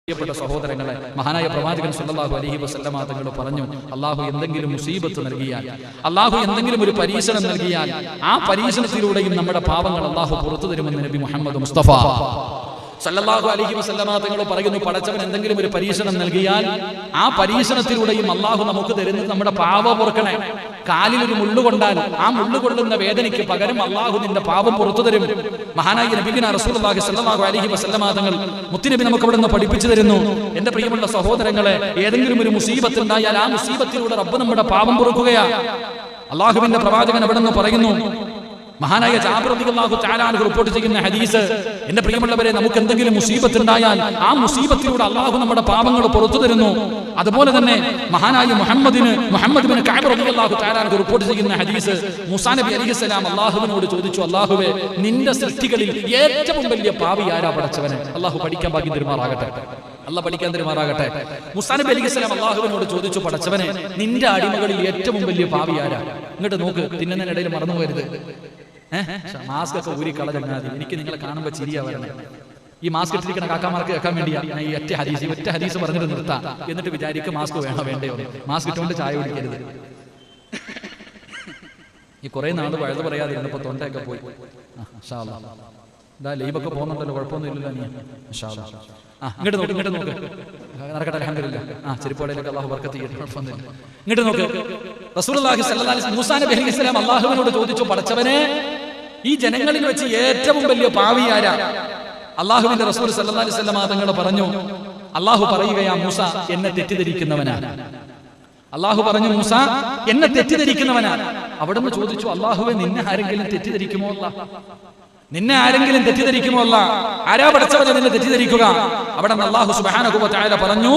പ്രിയപ്പെട്ട സഹോദരങ്ങളെ, മഹാനായ പ്രവാചകൻ സല്ലല്ലാഹു അലൈഹി വസല്ലമ തങ്ങൾ പറഞ്ഞു, അള്ളാഹു എന്തെങ്കിലും മുസീബത്ത് നൽകിയാൽ, അള്ളാഹു എന്തെങ്കിലും ഒരു പരീക്ഷണം നൽകിയാൽ, ആ പരീക്ഷണത്തിലൂടെയും നമ്മുടെ പാപങ്ങൾ അള്ളാഹു പുറത്തു തരുമെന്ന് നബി മുഹമ്മദ് മുസ്തഫ സല്ലല്ലാഹു അലൈഹി വസല്ലമ തങ്ങൾ പറയുന്നു, പടച്ചവൻ എന്തെങ്കിലും ഒരു പരീക്ഷണം നൽകിയാൽ ആ പരീക്ഷണത്തിലൂടെയും അള്ളാഹു നമുക്ക് തരുന്നത് നമ്മുടെ പാപം പൊറുക്കണേ. കാലിൽ ഒരു മുള്ളു കൊണ്ടാൽ ആ മുള്ളു കൊള്ളുന്ന വേദനയ്ക്ക് പകരം അള്ളാഹു നിന്റെ പാപം പുറത്തു തരും. മഹാനായ നബിയുനാ റസൂലുള്ളാഹി സ്വല്ലല്ലാഹു അലൈഹി വസല്ലമ തങ്ങൾ മുത്തുനബി നമുക്ക് അവിടെ നിന്ന് പഠിപ്പിച്ചു തരുന്നു. എന്റെ പ്രിയമുള്ള സഹോദരങ്ങളെ, ഏതെങ്കിലും ഒരു മുസീബത്ത് ഉണ്ടായാൽ ആ മുസീബത്തിലൂടെ റബ്ബ് നമ്മുടെ പാപം പൊറുക്കുകയാണ്. അള്ളാഹുവിന്റെ പ്രവാചകൻ അവിടെ നിന്ന് പറയുന്നു, മഹാനായ ജാബിർ റളിയല്ലാഹു തആല അൻഹു റിപ്പോർട്ട് ചെയ്യുന്ന ഹദീസ്, എന്റെ പ്രിയമുള്ളവരെ, നമുക്ക് എന്തെങ്കിലും മുസീബത്ത് ഉണ്ടായാൽ ആ മുസീബത്തിലൂടെ അള്ളാഹു നമ്മുടെ പാപങ്ങൾ പുറത്തു തരുന്നു. അതുപോലെ തന്നെ മഹാനായ മുഹമ്മദ് ബിൻ കഅബ് റളിയല്ലാഹു തആല അൻഹു റിപ്പോർട്ട് ചെയ്യുന്ന ഹദീസ്, മൂസാ നബി അലൈഹിസ്സലാം അള്ളാഹുവിനോട് ചോദിച്ചു, അള്ളാഹുവേ, നിന്റെ സൃഷ്ടികളിൽ ഏറ്റവും വലിയ പാപി ആരാ പടച്ചവനെ? അള്ളാഹു പഠിക്കാൻ ഭാഗ്യം തരുമാറാകട്ടെ. അള്ളാഹ് പഠിക്കാൻ തരുമാറാകട്ടെ. മൂസാ നബി അലൈഹിസ്സലാം അള്ളാഹുവിനോട് ചോദിച്ചു, പടച്ചവനെ, നിന്റെ അടിമകളിൽ ഏറ്റവും വലിയ പാപി ആരാ? ഇങ്ങോട്ട് നോക്ക്, തിന്നുന്നതിനിടയിൽ മറന്നു പോകരുത്. മാസ്ക് ഒക്കെ ഊരി കളഞ്ഞാൽ എനിക്ക് നിങ്ങളെ കാണുമ്പോൾ ചിരിയാ വരണേ. ഈ മാസ്ക് ഇട്ടിരിക്കുന്ന കാക്കാമാർക്ക് കേൾക്കാൻ വേണ്ടിയാ ഈ ഒറ്റ ഹദീസ് പറഞ്ഞിട്ട് നിർത്താം. എന്നിട്ട് വിചാരിക്കും മാസ്ക് വേണോ വേണ്ടയോ. മാസ്ക് ഇട്ടുകൊണ്ട് ചായ കുടിക്കരുത്. ഈ കുറെ നാട് വഴുതു പറയാതിരുന്നപ്പോ തൊണ്ടയൊക്കെ പോയി. ഇതാ ലൈവൊക്കെ പോകുന്നുണ്ടല്ലോ, കുഴപ്പമൊന്നും ഇല്ലല്ലോ നീ. ഇങ്ങോട്ട് നോക്ക് നടക്കട്ടെ, അൽഹംദുലില്ലാഹ്. ചെരുപ്പോടയിലൊക്കെ അള്ളാഹു ബർക്കത്ത് ചെയ്യട്ടെ, കുഴപ്പമൊന്നുമില്ല. ഇങ്ങോട്ട് നോക്ക്, റസൂലുള്ളാഹി സ്വല്ലല്ലാഹു അലൈഹി വസല്ലം മൂസാ നബി അലൈഹിസ്സലാം അള്ളാഹുവിനോട് ചോദിച്ചു, പടച്ചവനെ, ഈ ജനങ്ങളിൽ വെച്ച് ഏറ്റവും വലിയ പാവി ആരാ? അള്ളാഹുവിന്റെ റസൂൽ സല്ലല്ലാഹു അലൈഹി വസല്ലം തങ്ങൾ പറഞ്ഞു, അള്ളാഹു പറയുകയാ, മൂസ എന്നെ തെറ്റിദ്ധരിക്കുന്നവനാണ്. അള്ളാഹു പറഞ്ഞു, മൂസ എന്നെ തെറ്റിദ്ധരിക്കുന്നവനാണ്. അവിടുന്ന് ചോദിച്ചു, അള്ളാഹുവെ, നിന്നെ ആരെങ്കിലും തെറ്റിദ്ധരിക്കുമോ? നിന്നെ ആരെങ്കിലും തെറ്റിദ്ധരിക്കുമോ? ആരാ പടച്ചവനെ നിന്നെ തെറ്റിദ്ധരിക്കുക? അവിടെ അല്ലാഹു സുബ്ഹാനഹു വ തആല പറഞ്ഞു,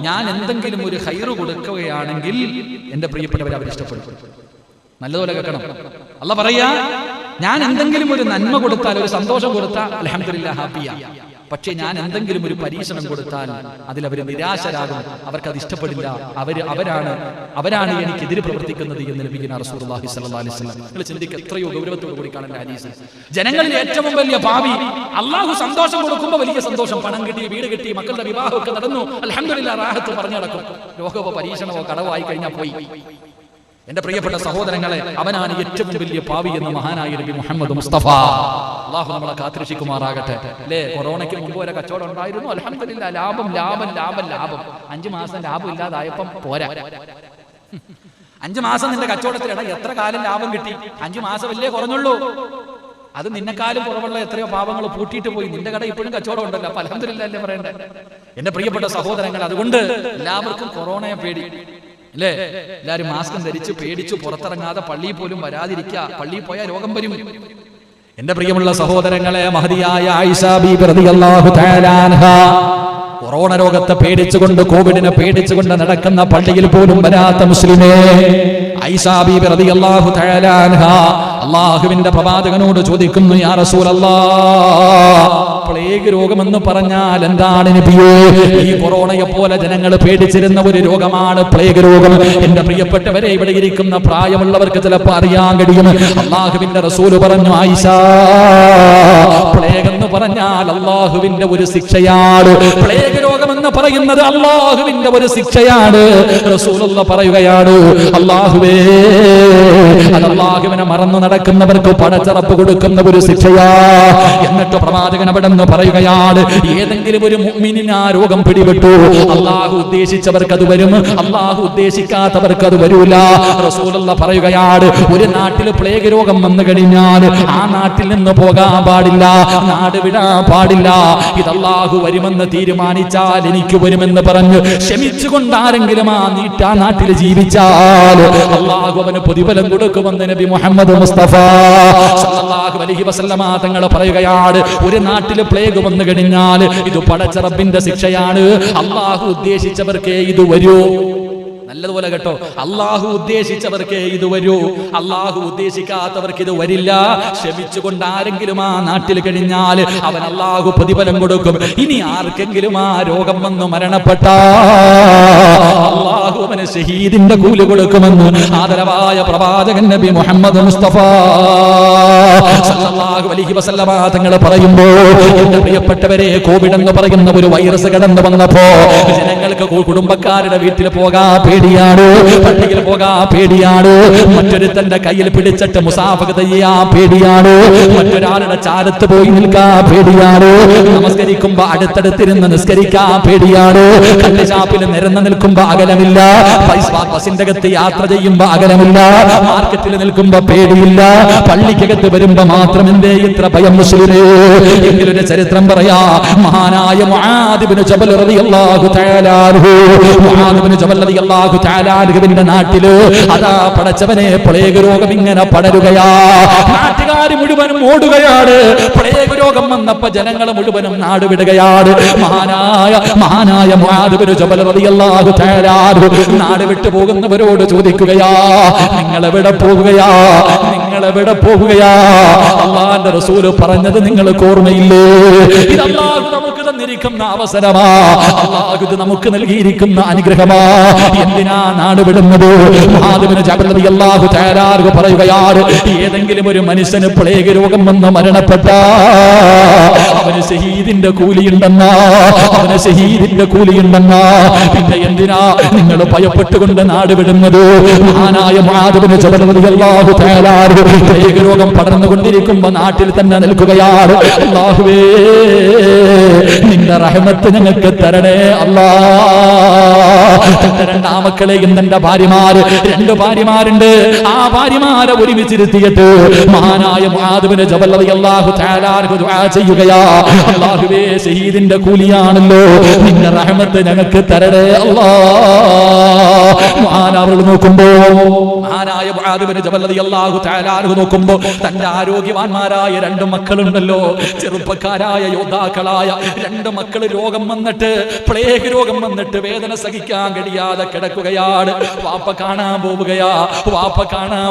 ഞാൻ എന്തെങ്കിലും ഒരു ഖൈറ് കൊടുക്കുകയാണെങ്കിൽ എന്റെ പ്രിയപ്പെട്ടവരെ അവർ ഇഷ്ടപ്പെടും. നല്ലതുപോലെ കേൾക്കണം. അല്ലാഹ് പറയാ, ഞാൻ എന്തെങ്കിലും ഒരു നന്മ കൊടുത്താൽ, ഒരു സന്തോഷം കൊടുത്താൽ അൽഹംദുലില്ലാഹ് ഹാപ്പിയാ. പക്ഷേ ഞാൻ എന്തെങ്കിലും ഒരു പരീക്ഷണം കൊടുത്താൽ അതിൽ അവർ നിരാശരാകും, അവർക്കത് ഇഷ്ടപ്പെടില്ല. അവരാണ് എനിക്കെതിരെ പ്രവർത്തിക്കുന്നത് എന്ന് നബിയുനാ റസൂലുള്ളാഹി സ്വല്ലല്ലാഹു അലൈഹി വസല്ലം. നിങ്ങൾ ചിന്തിക്കുക, എത്രയോ ഗൗരവത്തോടു കൂടി കാണേണ്ട ഹദീസ്. ജനങ്ങളിൽ ഏറ്റവും വലിയ പാപി, അള്ളാഹു സന്തോഷം കൊടുക്കുമ്പോൾ വലിയ സന്തോഷം, പണം കിട്ടി, വീട് കിട്ടി, മക്കളുടെ വിവാഹമൊക്കെ നടന്നു, അൽഹംദുലില്ലാഹ് റാഹത്ത് പറഞ്ഞു നടക്കും. രോഗമോ പരീക്ഷണമോ കടവായി കഴിഞ്ഞാൽ പോയി. എന്റെ പ്രിയപ്പെട്ട സഹോദരങ്ങളെ, അവനാണ് ഏറ്റവും വലിയ പാവി എന്ന് മഹാനായ നബി മുഹമ്മദ് മുസ്തഫ. അല്ലാഹു നമ്മളെ കാത്തിരക്ഷിക്കുമാറാകട്ടെ. അല്ലേ, കൊറോണയ്ക്ക് മുമ്പ് വരെ കച്ചവടം ഉണ്ടായിരുന്നു, അൽഹംദുലില്ലാഹ് ലാഭം. 5 മാസം ലാഭം ഇല്ലാതായപ്പം പോരാ. 5 മാസം നിന്റെ കച്ചവടത്തിലാണ് എത്ര കാലം ലാഭം കിട്ടി? 5 മാസമല്ലേ കുറഞ്ഞുള്ളൂ. അത് നിന്നെക്കാളും കുറവുള്ള എത്രയോ പാവങ്ങൾ പൂട്ടിയിട്ട് പോയി. നിന്റെ കട ഇപ്പോഴും കച്ചവടം ഉണ്ടല്ലോ, അപ്പൊ അൽഹംദുലില്ലാഹ് അല്ലേ പറയണ്ടേ? എന്റെ പ്രിയപ്പെട്ട സഹോദരങ്ങൾ, അതുകൊണ്ട് എല്ലാവർക്കും കൊറോണയെ പേടി അല്ലേ? എല്ലാവരും മാസ്കും ധരിച്ച് പേടിച്ചു പുറത്തിറങ്ങാതെ പള്ളിയിൽ പോലും വരാതിരിക്കുക. പള്ളിയിൽ പോയാൽ രോഗം വരും. എന്റെ പ്രിയമുള്ള സഹോദരങ്ങളെ, മഹദിയായ ആയിഷ ബീബി റളിയല്ലാഹു തആല അൻഹാ കൊറോണ രോഗത്തെ പേടിച്ചുകൊണ്ട്, കോവിഡിനെ പേടിച്ചുകൊണ്ട് നടക്കുന്ന പള്ളിയിൽ പോലും വരാത്ത മുസ്ലിമേ, ആയിഷ ബീബി റളിയല്ലാഹു തആല അൻഹാ അല്ലാഹുവിന്റെ പ്രവാചകനോട് ചോദിക്കുന്നു, യാ റസൂലല്ലാഹ്, പ്ലേഗ് രോഗമെന്ന് പറഞ്ഞാൽ എന്താണ് നബിയേ? ഈ കൊറോണയെ പോലെ ജനങ്ങൾ പേടിച്ചിരുന്ന ഒരു രോഗമാണ് പ്ലേഗ് രോഗം. എന്റെ പ്രിയപ്പെട്ടവരെ, ഇവിടെ ഇരിക്കുന്ന പ്രായമുള്ളവർക്ക് ചിലപ്പോൾ അറിയാൻ കഴിയും. അല്ലാഹുവിന്റെ റസൂല് പറഞ്ഞു, ആയിഷ, പ്ലേഗ് എന്ന് പറഞ്ഞാൽ അല്ലാഹുവിന്റെ ഒരു ശിക്ഷയാണ്. പ്ലേഗ് രോഗമെന്ന് പറയുന്നത് അല്ലാഹുവിന്റെ ഒരു ശിക്ഷയാണ്. റസൂലുള്ളാഹി പറയുകയാണ്, അല്ലാഹുവേ, അത് അല്ലാഹുവിനെ മറന്നു നടക്കുന്നവർക്ക് പടച്ചറപ്പ് കൊടുക്കുന്ന ഒരു ശിക്ഷയാ. എന്നിട്ട് പ്രവാചകൻ അവിടെ പറയുകയാണ്, ഏതെങ്കിലും ഒരു മുഅ്മിനിന് ആ രോഗം പിടിപെട്ടു, അല്ലാഹു ഉദ്ദേശിച്ചവർക്ക് അത് വരും, അല്ലാഹു ഉദ്ദേശിക്കാത്തവർക്ക് അത് വരൂല. റസൂലുള്ളാഹി പറയുകയാണ്, ഒരു നാട്ടിൽ പ്ലേഗ് രോഗം വന്നു കഴിഞ്ഞാൽ ആ നാട്ടിൽ നിന്ന് പോകാൻ പാടില്ല, നാട് വിടാൻ പാടില്ല. ഇത് അല്ലാഹു വരുമെന്ന് തീരുമാനിച്ചാൽ എനിക്ക് വരുമെന്ന് പറഞ്ഞ് ക്ഷമിച്ചുകൊണ്ട് ആരെങ്കിലും ആ നാട്ടിൽ ജീവിച്ചാൽ അല്ലാഹു അവന് പ്രതിഫലം കൊടുക്കുമെന്ന് നബി മുഹമ്മദ് മുസ്തഫ സല്ലല്ലാഹു അലൈഹി വസല്ലമ തങ്ങൾ പറയുകയാണ്, ഒരു നാട്ടിൽ പ്ലേഗ് വന്നു കഴിഞ്ഞാൽ ഇത് പടച്ച റബ്ബിന്റെ ശിക്ഷയാണ്. അല്ലാഹു ഉദ്ദേശിച്ചവർക്കേ ഇത് വരൂ. നല്ലതുപോലെ കേട്ടോ. അള്ളാഹു ഉദ്ദേശിച്ചവർക്ക് ഇത് വരൂ, അള്ളാഹു ഉദ്ദേശിക്കാത്തവർക്ക് ഇത് വരില്ല. ക്ഷമിച്ചുകൊണ്ട് ആരെങ്കിലും ആ നാട്ടിൽ കഴിഞ്ഞാൽ അവൻ അള്ളാഹു പ്രതിഫലം കൊടുക്കും. ഇനി ആർക്കെങ്കിലും ആ രോഗം വന്ന് മരണപ്പെട്ട അള്ളാഹു അവന് ഷഹീദിന്റെ കൂലി കൊടുക്കുമെന്ന് ആദരവായ പ്രവാചകൻ നബി മുഹമ്മദ് മുസ്തഫ സല്ലല്ലാഹു അലൈഹി വസല്ലമ തങ്ങൾ പറയുമ്പോൾ, എന്റെ പ്രിയപ്പെട്ടവരെ, കോവിഡ് എന്ന് പറയുന്ന ഒരു വൈറസ് കടന്നു വന്നപ്പോ ജനങ്ങൾക്ക് കുടുംബക്കാരുടെ വീട്ടിൽ പോകാൻ പേടിയാണ്, പള്ളിയിൽ പോകാൻ പേടിയാണ്, മറ്റൊരുത്തന്റെ കയ്യിൽ പിടിച്ചിട്ട് മുസാഫഹത്ത് ചെയ്യാൻ പേടിയാണ്, മറ്റൊരാളുടെ ചാരത്ത് പോയി നിൽക്കാൻ പേടിയാണ്, നമസ്കരിക്കുമ്പോ അടുത്തടുത്തിരുന്ന് നിസ്കരിക്കാൻ പേടിയാണ്, കല്ലുചാപ്പിൽ നിരന്ന് നിൽക്കുമ്പോ അകലമില്ല, ബസിന്റെ അകത്ത് യാത്ര ചെയ്യുമ്പോ അകലമില്ല, മാർക്കറ്റിൽ നിൽക്കുമ്പോ പേടിയില്ല, പള്ളിക്കകത്ത് വരുമ്പോ മാത്രം എന്തേ ഇത്ര ഭയം മുസ്ലിമേ? എങ്കിലൊരു ചരിത്രം പറയാ. മഹാനായ മുആദ് ഇബ്നു ജബൽ റളിയല്ലാഹു തആല അൻഹു, മുആദ് ഇബ്നു ജബൽ റളിയല്ലാഹു തആല അൻഹുവിന്റെ നാട്ടില് അതാ പടച്ചവനെ പ്ലേഗ് രോഗം ഇങ്ങനെ പടരുകയാ. നാട്ടുകാർ മുഴുവനും ഓടുകയാണ്. പ്ലേഗ് രോഗം വന്നപ്പോ ജനങ്ങൾ മുഴുവനും നാട് വിടുകയാണ്. മഹാനായ മുആദ് ഇബ്നു ജബൽ റളിയല്ലാഹു തആല അൻഹു നാട് വിട്ടു പോകുന്നവരോട് ചോദിക്കുകയാ, നിങ്ങൾ എവിടെ പോകുകയാ? നിങ്ങൾ എവിടെ പോകുകയാ? അല്ലാഹുവിന്റെ റസൂൽ പറഞ്ഞത് നിങ്ങൾക്ക് ഓർമ്മയില്ലേ? ഇത് അല്ലാഹു നമുക്ക് തന്നിരിക്കുന്ന അവസരമാ, അല്ലാഹു ഇത് നമുക്ക് നൽകിയിരിക്കുന്ന അനുഗ്രഹമാ. എന്തിനാ നാട് വിടുന്നത്? മുആദ് ഇബ്നു ജബൽ റളിയല്ലാഹു തആല അൻഹു പറയുകയാണ്, ഏതെങ്കിലും ഒരു മനുഷ്യന് പ്ലേഗ് രോഗം വന്ന് മരണപ്പെട്ട അവന് ഷഹീദിന്റെ കൂലിയുണ്ടെന്നാ, അവന് ഷഹീദിന്റെ കൂലിയുണ്ടെന്നാ. പിന്നെ എന്തിനാ നിങ്ങൾ ഭയപ്പെട്ടുകൊണ്ട് നാട് വിടുന്നത്? മഹാനായ മുആദ് ഇബ്നു ജബൽ റളിയല്ലാഹു തആല അൻഹു പ്ലേഗ് രോഗം പടർന്നുകൊണ്ടിരിക്കുമ്പോ നാട്ടിൽ തന്നെ നിൽക്കുകയാണ്. അല്ലാഹുവേ, നിന്റെ റഹ്മത്ത് ഞങ്ങൾക്ക് തരണേ അല്ലാ. തന്റെ രണ്ടാമക്കളെയും തന്റെ ഭാര്യമാര്, 2 ഭാര്യമാരുണ്ട്, ആ ഭാര്യമാരെ ഒരുമിച്ചിരുത്തിയിട്ട് മഹാനായ മുആദ് ഇബ്നു ജബൽ റളിയല്ലാഹു തആല അൻഹു ദുആ ചെയ്യുകയാ, അല്ലാഹുവേ, ഷഹീദിന്റെ കൂലിയാണല്ലോ, നിന്റെ റഹ്മത്ത് ഞങ്ങൾക്ക് തരണേ അല്ലാ. മഹാനാവർ നോക്കുമ്പോ, മഹാനായ മുആദ് ഇബ്നു ജബൽ റളിയല്ലാഹു തആല അൻഹു നോക്കുമ്പോ തന്റെ ആരോഗ്യവാന്മാരായ 2 മക്കളുണ്ടല്ലോ, ചെറുപ്പക്കാരായ യോദ്ധാക്കളായ 2 മക്കൾ രോഗം വന്നിട്ട്, പ്ലേഗ് രോഗം വന്നിട്ട് വേദന സഹിക്കാൻ കഴിയാതെ കിടക്കുകയാണ്. വാപ്പ കാണാൻ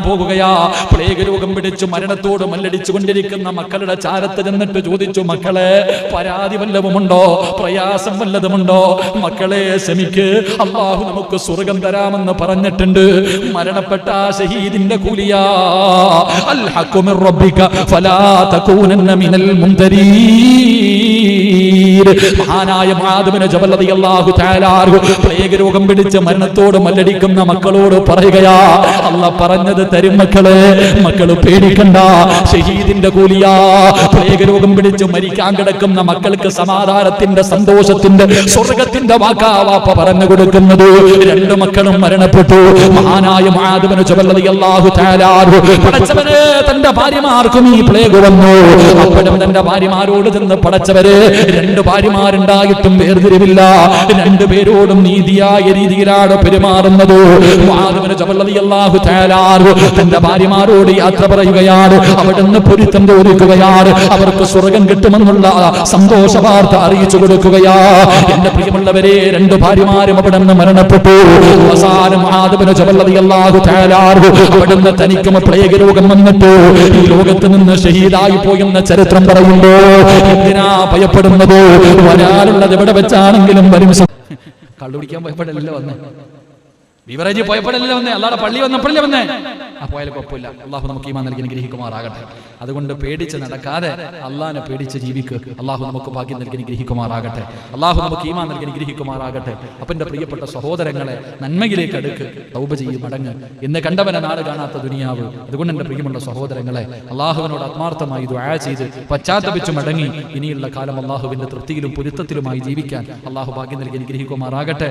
പോവുകയാ. പ്ലേഗ് രോഗം പിടിച്ചു മരണത്തോട് മല്ലടിച്ചു കൊണ്ടിരിക്കുന്ന മക്കളുടെ ചാരത്ത് ചെന്നിട്ട് ചോദിച്ചു, മക്കളെ, പരാതി വല്ലതുമുണ്ടോ? പ്രയാസം വല്ലതുമുണ്ടോ? മക്കളെ, ക്ഷമിക്ക്, അല്ലാഹു നമുക്ക് സ്വർഗം തരാമെന്ന് പറഞ്ഞിട്ടുണ്ട്. മരണപ്പെട്ട ഷഹീദിന്റെ കൂലിയാ. അൽ ഹഖു മിർ റബ്ബിക ഫലാ തകൂനന്ന മിനൽ മുംതരീൻ. മഹാനായ മുആദ് ഇബ്നു ജബൽ റളിയല്ലാഹു തആല അൻഹു പ്ലേഗ് രോഗം പിടിച്ച് മരണത്തോട് മല്ലടിക്കുന്ന മക്കളോട് പറയുകയാ, അല്ലാഹ് പറഞ്ഞത് തരും മക്കളെ, മക്കൾ പേടിക്കണ്ട, ഷഹീദിന്റെ കൂലിയാ. പ്ലേഗ് രോഗം പിടിച്ച് മരിക്കാൻ കിടക്കുന്ന മക്കൾക്ക് സമാധാനത്തിന്റെ, സന്തോഷത്തിന്റെ, സ്വർഗത്തിന്റെ വാക്കാ വാപ്പ പറഞ്ഞു കൊടുക്കുന്നത്. 2 മക്കളും മരണപ്പെട്ടു. മഹാനായ മുആദ് ഇബ്നു ജബൽ റളിയല്ലാഹു തആല അൻഹു പടച്ചവനെ, തന്റെ ഭാര്യമാർക്കും ഈ പ്ലേഗ് വന്നു. അപ്പോഴും തന്റെ ഭാര്യമാരോട് ചെന്ന്, പടച്ചവരെ, 2 ഭാര്യമാരുണ്ടായിട്ടും വേർതിരിവില്ല, 2 പേരോടും നീതിയായ രീതിയിലാണ് പെരുമാറുന്നത്. മുആദ് ഇബ്നു ജബൽ റളിയല്ലാഹു തആല അൻഹു തന്റെ ഭാര്യമാരോട് യാത്ര പറയുകയാണ്. അവിടുന്ന് പൊരുത്തം ചോദിക്കുകയാണ്. അവർക്ക് സ്വർഗം കിട്ടുമെന്നുള്ള സന്തോഷ വാർത്ത അറിയിച്ചു കൊടുക്കുകയാ. എന്റെ പ്രിയമുള്ളവരെ, 2 ഭാര്യമാരും അവിടെ നിന്ന് മരണപ്പെട്ടു. അവസാനം മുആദ് ഇബ്നു ജബൽ റളിയല്ലാഹു തആല അൻഹു അവിടുന്ന് തനിക്കും പ്ലേഗ് രോഗം വന്നിട്ട് ഈ ലോകത്ത് നിന്ന് ഷഹീദായി പോയെന്ന ചരിത്രം പറയുമ്പോ എന്തിനാ ഭയപ്പെടുന്നത്? വരാനുള്ളത് എവിടെ വെച്ചാണെങ്കിലും വരും. കള്ളുപിടിക്കാൻ ഭയപ്പെടല്ലോ വന്നേ, ബിവറേജ് പോയപ്പോഴല്ലേ വന്നേ, അല്ലാതെ പള്ളി വന്നപ്പോഴല്ലേ വന്നേ. ആ പോയാലും കുഴപ്പമില്ല. അള്ളാഹു നമുക്ക് ഈമാൻ നൽകി അനുഗ്രഹിക്കുമാറാകട്ടെ. അതുകൊണ്ട് പേടിച്ച് നടക്കാതെ അള്ളാഹിനെ പേടിച്ച് ജീവിക്ക്. അള്ളാഹു നമുക്ക് ഭാഗ്യം നൽകി അനുഗ്രഹിക്കുമാറാകട്ടെ. അള്ളാഹു നമുക്ക് ഈമാൻ നൽകി അനുഗ്രഹിക്കുമാറാകട്ടെ. അപ്പൊ എന്റെ പ്രിയപ്പെട്ട സഹോദരങ്ങളെ, നന്മയിലേക്ക് അടുക്ക്, തൗബ ചെയ്യും, മടങ്ങ്. ഇന്ന് കണ്ടവനെ നാട് കാണാത്ത ദുനിയാവ്. അതുകൊണ്ട് എന്റെ പ്രിയമുള്ള സഹോദരങ്ങളെ, അള്ളാഹുവിനോട് ആത്മാർത്ഥമായി ദുആ ചെയ്ത് പശ്ചാത്തപിച്ചു മടങ്ങി ഇനിയുള്ള കാലം അള്ളാഹുവിന്റെ തൃപ്തിയിലും പൊരുത്തത്തിലുമായി ജീവിക്കാൻ അള്ളാഹു ഭാഗ്യം നൽകി അനുഗ്രഹിക്കുമാറാകട്ടെ.